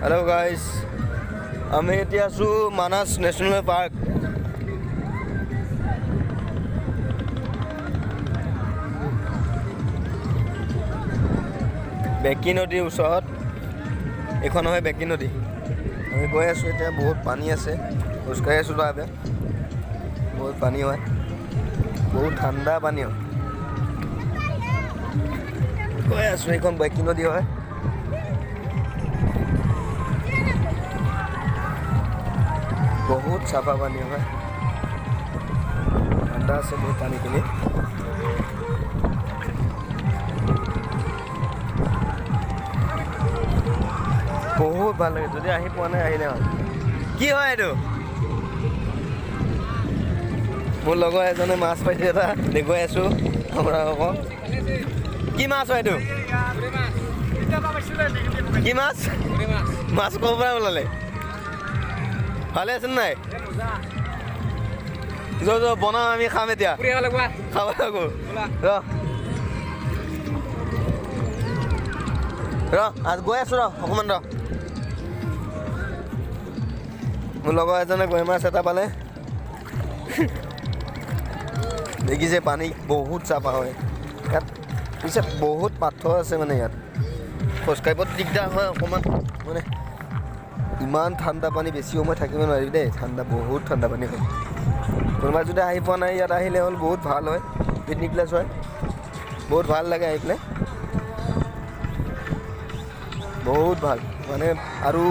hello guys আমি এতিয়া আছো মানাস ন্যাশনাল পাৰ্ক বেকি নদীৰ ওচৰত এখন হয় বেকি নদী আমি গৈ আছো এতিয়া বহুত পানী আছে খোজকাঢ়ি আছো তাতে বহুত পানী হয় বহুত ঠাণ্ডা পানী হয় গৈ আছো এখন বেকি নদী হয় बहुत साफा पानी है ठंडा से बहुत पानी के लिए बहुत ভাল লাগে যদি আহি পোৱা নাই আহিলে হ'ল কি হয় এইটো মোৰ লগৰ এজনে মাছ পাইছে এটা দেখুৱাই আছো আমৰা কি মাছ হয় এইটো কি মাছ মাছ ক'ৰ পৰা ওলালে ভালে আছেন নাই যো বনাও আমি খাম এতিয়া খাব লাগো আজ গৈ আছো অকমান মোৰ লগৰ এজনে গৈ মাছ এটা পালে দেখিছে পানী বহুত চাফা হয় ইয়াত পিছে বহুত পাথৰ আছে মানে ইয়াত খোজকাঢ়িব দিগদাৰ হয় অকমান মানে ইমান ঠাণ্ডা পানী বেছি সময় থাকিব নোৱাৰি দেই ঠাণ্ডা বহুত ঠাণ্ডা পানী হয় কোনোবা যদি আহি পোৱা নাই ইয়াত আহিলে হ'ল বহুত ভাল হয় পিকনিক প্লেচ হয় বহুত ভাল লাগে আহি পেলাই বহুত ভাল মানে আৰু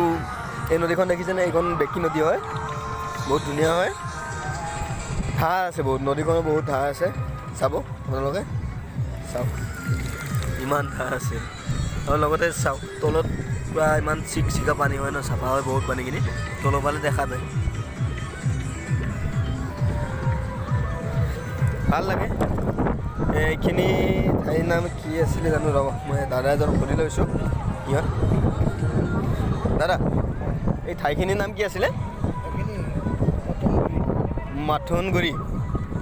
এই নদীখন দেখিছেনে এইখন বেকি নদী হয় বহুত ধুনীয়া হয় ধাৰ আছে বহুত নদীখনৰ বহুত ধাৰ আছে চাব আপোনালোকে চাওক ইমান ধাৰ আছে আৰু লগতে চাওক তলত পুৰা ইমান চিকচিকা পানী হয় ন চাফা হয় বহুত পানীখিনি তলৰ ফালে দেখা যায় ভাল লাগে এইখিনি ঠাইৰ নাম কি আছিলে জানো ৰ'ব মই দাদা এজনক সুধি লৈছোঁ ইয়াত দাদা এই ঠাইখিনিৰ নাম কি আছিলে মাথোনগুৰি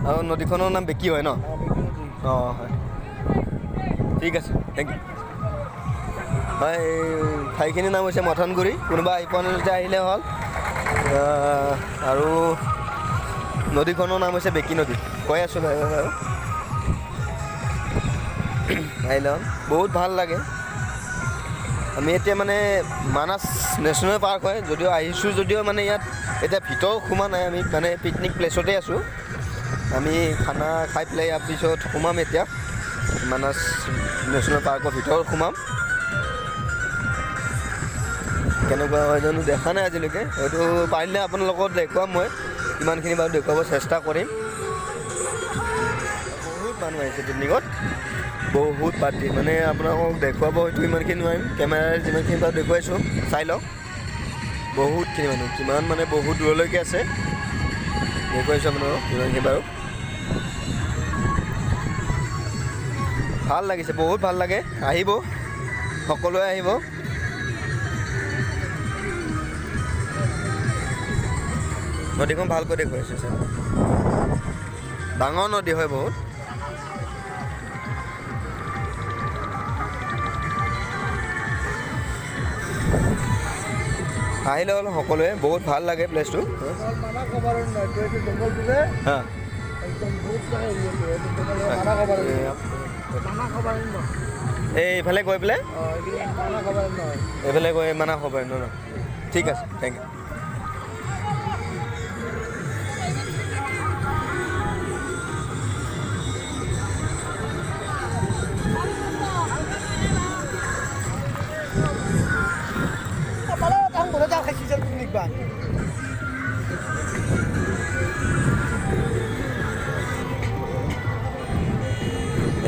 আৰু নদীখনৰ নাম বেকি হয় ন অঁ হয় ঠিক আছে থেংক ইউ হয় ঠাইখিনিৰ নাম হৈছে মথনগুৰি কোনোবা আহি পোৱা নাই আহিলে হ'ল আৰু নদীখনৰ নাম হৈছে বেকি নদী কৈ আছোঁ আৰু আহিলে হ'ল বহুত ভাল লাগে আমি এতিয়া মানে মানাস নেশ্যনেল পাৰ্ক হয় যদিও আহিছোঁ যদিও মানে ইয়াত এতিয়া ভিতৰ সোমোৱা নাই আমি মানে পিকনিক প্লেচতে আছোঁ আমি খানা খাই পেলাই ইয়াৰ পিছত সোমাম এতিয়া মানাস নেশ্যনেল পাৰ্কৰ ভিতৰত সোমাম কেনেকুৱা হয় জানো দেখা নাই আজিলৈকে হয়তো পাৰিলে আপোনালোকক দেখুৱাম মই ইমানখিনি বাৰু দেখুৱাব চেষ্টা কৰিম বহুত মানুহ আহিছে পিকনিকত বহুত পাৰ্টি মানে আপোনালোকক দেখুৱাব হয়তো ইমানখিনি নোৱাৰিম কেমেৰাৰে যিমানখিনি বাৰু দেখুৱাইছোঁ চাই লওক বহুতখিনি মানুহ কিমান মানে বহুত দূৰলৈকে আছে দেখুৱাইছোঁ আপোনালোকক ইমানখিনি বাৰু ভাল লাগিছে বহুত ভাল লাগে আহিব সকলোৱে আহিব নদীখন ভালকৈ দেখুৱাইছে ছাৰ ডাঙৰ নদী হয় বহুত আহিলে হ'ল সকলোৱে বহুত ভাল লাগে প্লেচটো এইফালে গৈ পেলাই এইফালে গৈ মানা খবৰ ন ঠিক আছে থেংক ইউ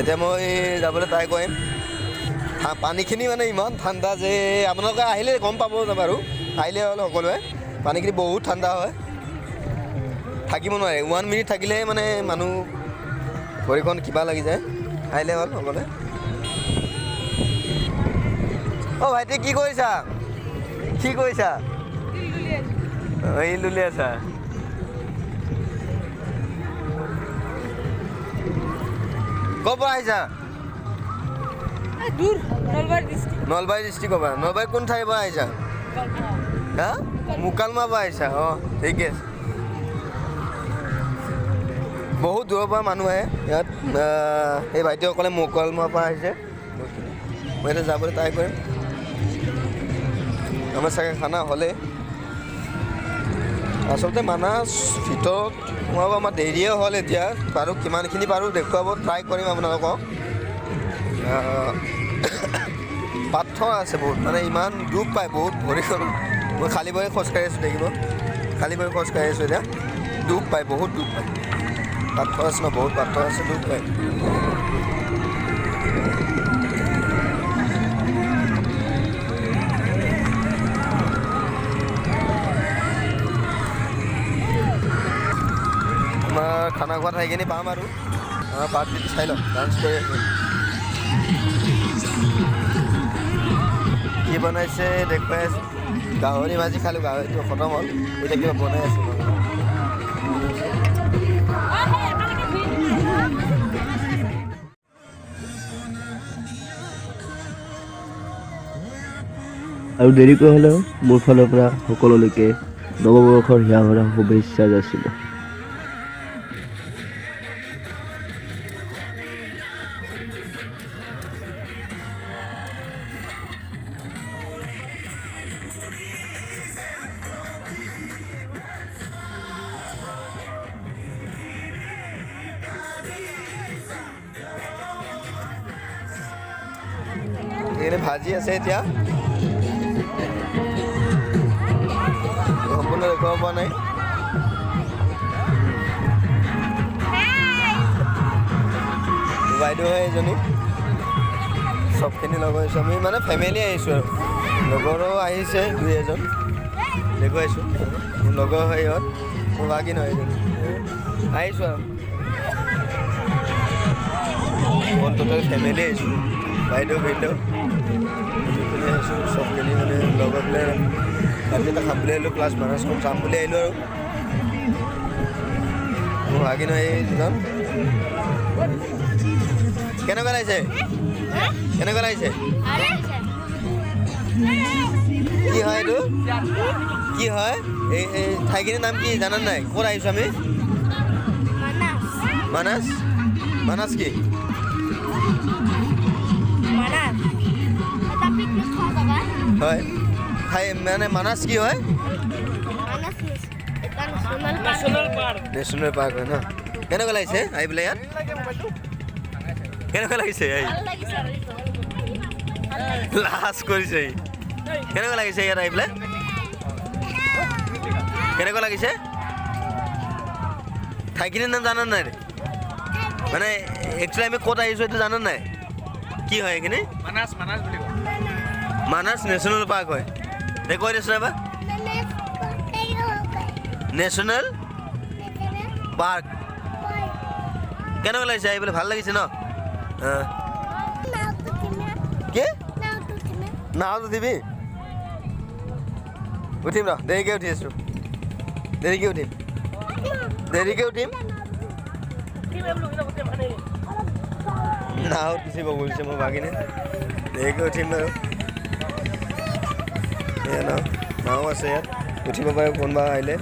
এতিয়া মই যাবলৈ ট্ৰাই কৰিম পানীখিনি মানে ইমান ঠাণ্ডা যে আপোনালোকে আহিলে গম পাব বাৰু আহিলে হ'ল সকলোৱে পানীখিনি বহুত ঠাণ্ডা হয় থাকিব নোৱাৰে 1 মিনিট থাকিলেহে মানে মানুহ ভৰিখন কিবা লাগি যায় আহিলে হ'ল সকলোৱে অ' ভাইটি কি কৰিছা এই লুলি আছা ক'ৰ পৰা আহিছা দূৰ নলবাৰী ডিষ্ট্ৰিক্ট নলবাৰী ডিষ্ট্ৰিক্টৰ পৰা নলবাৰী কোন ঠাইৰ পৰা আহিছা হা মুকালমুৱাৰ পৰা আহিছা অঁ ঠিকে আছে বহুত দূৰৰ পৰা মানুহ আহে ইয়াত এই ভাইটিসকলে মুকালমুৱাৰ পৰা আহিছে মই এতিয়া যাবলৈ ট্ৰাই কৰিম আমাৰ চাগে খানা হ'লে আচলতে মানাছ ভিতৰত সোমাব আমাৰ দেৰিয়ে হ'ল এতিয়া পাৰোঁ কিমানখিনি পাৰোঁ দেখুৱাব ট্ৰাই কৰিম আপোনালোকক পাথৰ আছে বহুত মানে ইমান দুখ পায় বহুত ভৰি মই খালী ভৰি খোজকাঢ়ি আছোঁ দেখিব খালী ভৰি খোজকাঢ়ি আছোঁ এতিয়া দুখ পায় বহুত দুখ পায় পাথৰ আছে ন বহুত পাথৰ আছে দুখ পায় আমাৰ খানা খোৱা ঠাইখিনি পাম আৰু আমাৰ পাৰ্টিটো চাই লওক ডান্স কৰি আছোঁ কি বনাইছে দেখুৱাই আছোঁ গাহৰি ভাজি খালোঁ গাহৰিটো খতম হ'ল এতিয়া কিবা বনাই আছোঁ আৰু দেৰিকৈ হ'লেও মোৰ ফালৰ পৰা সকলোলৈকে নৱবৰ্ষৰ হিয়া ভৰা শুভেচ্ছা যাচিলোঁ এইখিনি ভাজি আছে এতিয়া সম্পূৰ্ণ দেখুৱাব পৰা নাই বাইদেউ হয় এজনী চবখিনি লগ হৈছোঁ আমি মানে ফেমিলি আহিছোঁ আৰু লগৰো আহিছে দুই এজন দেখুৱাইছোঁ মোৰ লগৰ হয় ইহঁত মোৰ বাকী নহয় এজন আহিছোঁ আৰু ট'টেল ফেমিলি আহিছোঁ বাইদেউ ভিনদেউ যিখিনি আহিছোঁ চবখিনি মানে লগত পেলাই ৰাতি এটা খাম বুলি আহিলোঁ প্লাছ মানাছখন চাম বুলি আহিলোঁ আৰু মোৰ বাকী নহয় এই দুজন কেনেকুৱা লাগিছে কেনেকুৱা লাগিছে কি হয় এইটো কি হয় এই ঠাইখিনিৰ নাম কি জানা নাই ক'ত আহিছোঁ আমি মানাছ মানাছ কি হয় ঠাই মানে মানাছ কি হয় নেশ্যনেল পাৰ্ক হয় ন কেনেকুৱা লাগিছে আহি পেলাই ইয়াত কেনেকুৱা লাগিছে লাজ কৰিছে কেনেকুৱা লাগিছে ইয়াত আহি পেলাই কেনেকুৱা লাগিছে ঠাইখিনিৰ নাম জানা নাই মানে একচুৱেলি আমি ক'ত আহিছোঁ এইটো জানা নাই কি হয় এইখিনি মানাছ নেশ্যনেল পাৰ্ক হয় দে কৈ দিছোঁ এবাৰ নেশ্যনেল পাৰ্ক কেনেকুৱা লাগিছে আহি পেলাই ভাল লাগিছে ন কি নাওত উঠিবি উঠিম ৰ দেৰিকৈ উঠি আছোঁ দেৰিকৈ উঠিম নাওত উঠিব বুলিছে মোৰ বাগিনে দেৰিকৈ উঠিম বাৰু এয়া নাও আছে ইয়াত উঠিব পাৰিব কোনোবা আহিলে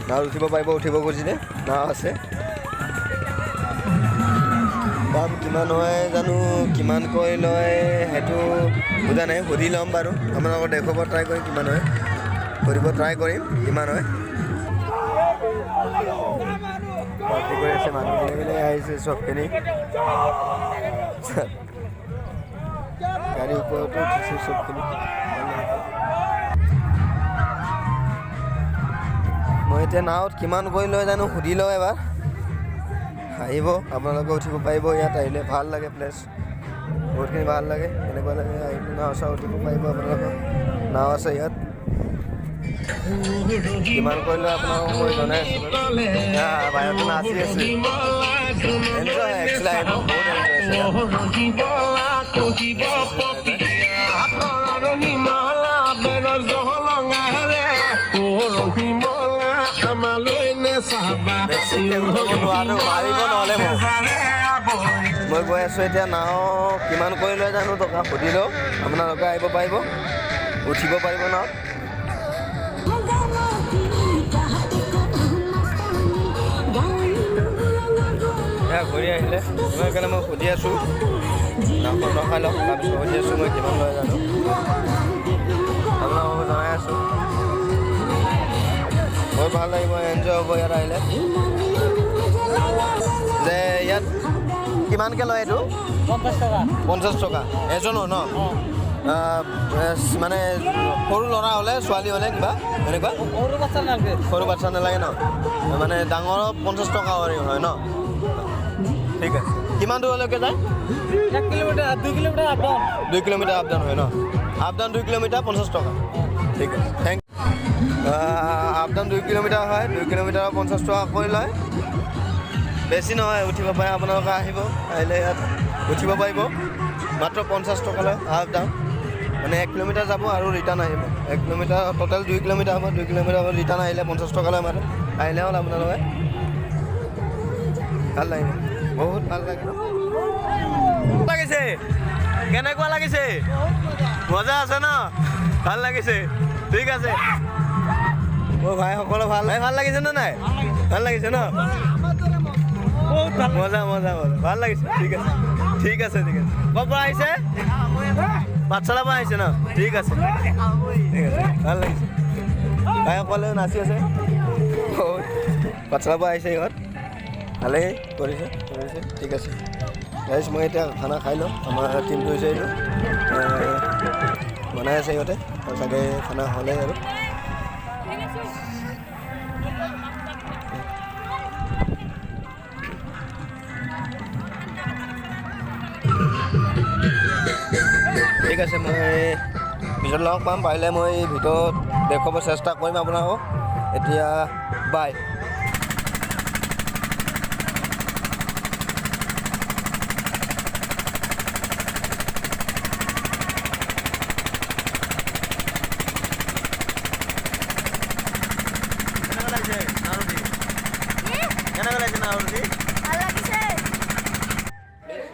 নাও উঠিব পাৰিব উঠিব খুজিলে নাও আছে দাম কিমান হয় জানো কিমানকৈ লয় সেইটো বুজা নাই সুধি ল'ম বাৰু আপোনালোকক দেখুৱাব ট্ৰাই কৰিম কিমান হয় সুধিব ট্ৰাই কৰিম কিমান হয় পাৰ্টি কৰি আছে মানুহখিনি মিলাই আহিছে চবখিনি গাড়ীৰ ওপৰতো উঠিছে চবখিনি মই এতিয়া নাৱত কিমান কৰি লয় জানো সুধি লওঁ এবাৰ আহিব আপোনালোকে উঠিব পাৰিব ইয়াত আহিলে ভাল লাগে প্লেচ বহুতখিনি ভাল লাগে এনেকুৱা লাগে আহিলে নাও চাও উঠিব পাৰিব আপোনালোকৰ নাও আছে ইয়াত কিমান কৰি লয় আপোনালোকক মই জনাই আছোঁ বাহিৰতে নাচি আছে এনজয় একচুৱেলি আহিব বহুত মই গৈ আছোঁ এতিয়া নাও কিমান কৰি লয় জানো টকা সুধি লওঁ আপোনালোকে আহিব পাৰিব উঠিব পাৰিব ন ঘূৰি আহিলে মই সেইকাৰণে মই সুধি আছোঁ নামখন ৰখাই লওক তাৰপিছত সুধি আছোঁ মই কিমান লয় জানো আপোনালোকক জনাই আছোঁ বহুত ভাল লাগিব এনজয় হ'ব ইয়াত আহিলে যে ইয়াত কিমানকৈ লয় এইটো 50 টকা এজনৰ ন মানে সৰু ল'ৰা হ'লে ছোৱালী হ'লে কিবা এনেকুৱা সৰু বাচ্ছা নালাগে ন মানে ডাঙৰ 50 টকা হয় ন ঠিক আছে কিমান দূৰলৈকে যায় 1 kilometre 2 kilometre up down 2 kilometre up down হয় ন আপ ডাউন 2 কিলোমিটাৰ 50 টকা ঠিক আছে থেংক আপ ডাউন 2 কিলোমিটাৰ হয় 2 কিলোমিটাৰ 50 টকা কৰি লয় বেছি নহয় উঠিব পাৰে আপোনালোকে আহিব আহিলে ইয়াত উঠিব পাৰিব মাত্ৰ 50 টকা লয় আপ ডাউন মানে 1 কিলোমিটাৰ যাব আৰু ৰিটাৰ্ণ আহিব 1 কিলোমিটাৰ টোটেল 2 কিলোমিটাৰ হ'ব 2 কিলোমিটাৰ ৰিটাৰ্ণ আহিলে 50 টকা লয় মাত্ৰ আহিলে হ'ল আপোনালোকে ভাল লাগিব বহুত ভাল লাগিল লাগিছে কেনেকুৱা লাগিছে মজা আছে ন ভাল লাগিছে ঠিক আছে মোৰ ভাইসকলৰ ভাল লাগিছে নে নাই ভাল লাগিছে ন মজা মজা মজা ভাল লাগিছে ঠিক আছে ঠিক আছে ঠিক আছে ক'ৰ পৰা আহিছে পাঠশালাৰ পৰা আহিছে ন ঠিক আছে ঠিক আছে ভাল লাগিছে ভাইসকলেও নাচি আছে পাঠশালাৰ পৰা আহিছে ইহঁত ভালেই কৰিছে ঠিক আছে গাইজ মই এতিয়া খানা খাই লওঁ আমাৰ টিমটো হৈছে এইটো বনাই আছে ইহঁতে চাগে খানা হ'লে আৰু ঠিক আছে মই পিছত লগ পাম পাৰিলে মই ভিডিঅ'ত দেখুৱাব চেষ্টা কৰিম আপোনালোকক এতিয়া বাই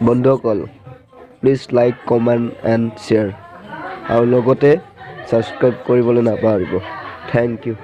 বন্ধুসকল please like comment and share আৰু লগতে ছাবস্ক্ৰাইব কৰিবলৈ নাপাহৰিব থেংক ইউ